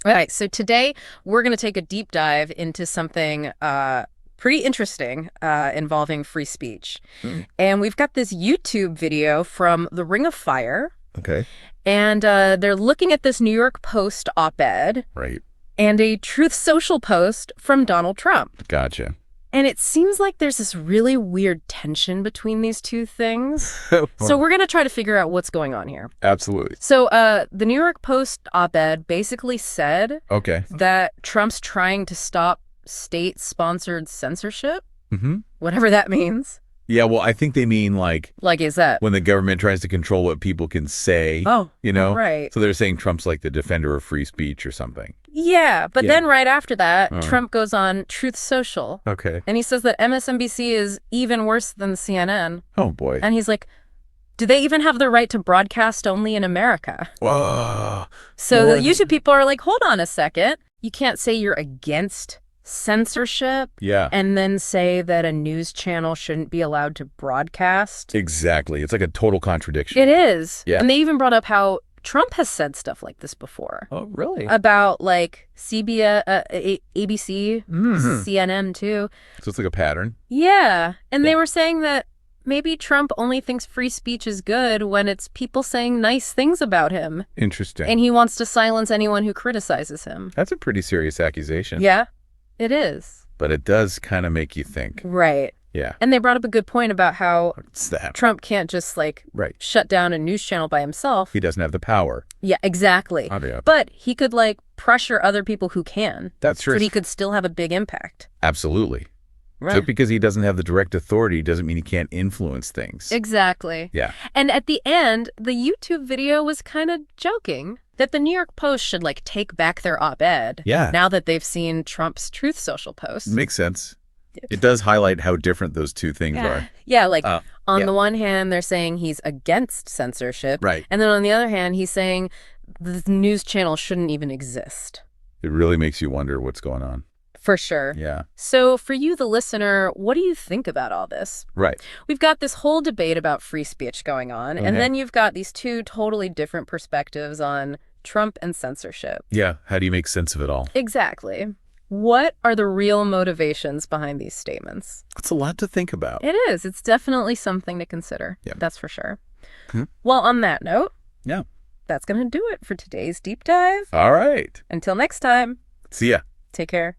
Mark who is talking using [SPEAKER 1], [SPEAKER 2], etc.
[SPEAKER 1] All right, so today we're going to take a deep dive into something pretty interesting involving free speech. And we've got this YouTube video from the Ring of Fire.
[SPEAKER 2] Okay.
[SPEAKER 1] And they're looking at this New York Post op-ed.
[SPEAKER 2] Right.
[SPEAKER 1] And a Truth Social post from Donald Trump.
[SPEAKER 2] Gotcha.
[SPEAKER 1] And it seems like there's this really weird tension between these two things. So we're going to try to figure out what's going on here.
[SPEAKER 2] Absolutely.
[SPEAKER 1] So the New York Post op-ed basically said that Trump's trying to stop state-sponsored censorship, whatever that means.
[SPEAKER 2] Yeah, well, I think they mean like
[SPEAKER 1] is that
[SPEAKER 2] when the government tries to control what people can say.
[SPEAKER 1] Oh,
[SPEAKER 2] you know?
[SPEAKER 1] right.
[SPEAKER 2] So they're saying Trump's like the defender of free speech or something.
[SPEAKER 1] Yeah, but then right after that, Trump goes on Truth Social.
[SPEAKER 2] Okay.
[SPEAKER 1] And he says that MSNBC is even worse than CNN.
[SPEAKER 2] Oh, boy.
[SPEAKER 1] And he's like, do they even have the right to broadcast only in America?
[SPEAKER 2] Whoa.
[SPEAKER 1] So the YouTube people are like, hold on a second. You can't say you're against censorship and then say that a news channel shouldn't be allowed to broadcast.
[SPEAKER 2] Exactly. It's like a total contradiction.
[SPEAKER 1] It is.
[SPEAKER 2] Yeah.
[SPEAKER 1] And they even brought up how Trump has said stuff like this before.
[SPEAKER 2] Oh, really?
[SPEAKER 1] About like CBS, ABC, CNN too.
[SPEAKER 2] So it's like a pattern.
[SPEAKER 1] Yeah. And they were saying that maybe Trump only thinks free speech is good when it's people saying nice things about him.
[SPEAKER 2] Interesting.
[SPEAKER 1] And he wants to silence anyone who criticizes him.
[SPEAKER 2] That's a pretty serious accusation.
[SPEAKER 1] Yeah, it is.
[SPEAKER 2] But it does kind of make you think.
[SPEAKER 1] Right.
[SPEAKER 2] Yeah.
[SPEAKER 1] And they brought up a good point about how Trump can't just shut down a news channel by himself.
[SPEAKER 2] He doesn't have the power.
[SPEAKER 1] Yeah, exactly. But he could pressure other people who can.
[SPEAKER 2] That's true.
[SPEAKER 1] So he could still have a big impact.
[SPEAKER 2] Absolutely.
[SPEAKER 1] Right.
[SPEAKER 2] So because he doesn't have the direct authority doesn't mean he can't influence things.
[SPEAKER 1] Exactly.
[SPEAKER 2] Yeah.
[SPEAKER 1] And at the end, the YouTube video was kind of joking that the New York Post should take back their op-ed.
[SPEAKER 2] Yeah.
[SPEAKER 1] Now that they've seen Trump's Truth Social post.
[SPEAKER 2] Makes sense. It does highlight how different those two things are.
[SPEAKER 1] Yeah, on the one hand, they're saying he's against censorship.
[SPEAKER 2] Right.
[SPEAKER 1] And then on the other hand, he's saying the news channel shouldn't even exist.
[SPEAKER 2] It really makes you wonder what's going on.
[SPEAKER 1] For sure.
[SPEAKER 2] Yeah.
[SPEAKER 1] So for you, the listener, what do you think about all this?
[SPEAKER 2] Right.
[SPEAKER 1] We've got this whole debate about free speech going on, and then you've got these two totally different perspectives on Trump and censorship.
[SPEAKER 2] Yeah. How do you make sense of it all? Exactly.
[SPEAKER 1] What are the real motivations behind these statements?
[SPEAKER 2] It's a lot to think about.
[SPEAKER 1] It is. It's definitely something to consider. Yeah. That's for sure.
[SPEAKER 2] Hmm.
[SPEAKER 1] Well, on that note,
[SPEAKER 2] yeah,
[SPEAKER 1] that's going to do it for today's deep dive.
[SPEAKER 2] All right.
[SPEAKER 1] Until next time.
[SPEAKER 2] See ya.
[SPEAKER 1] Take care.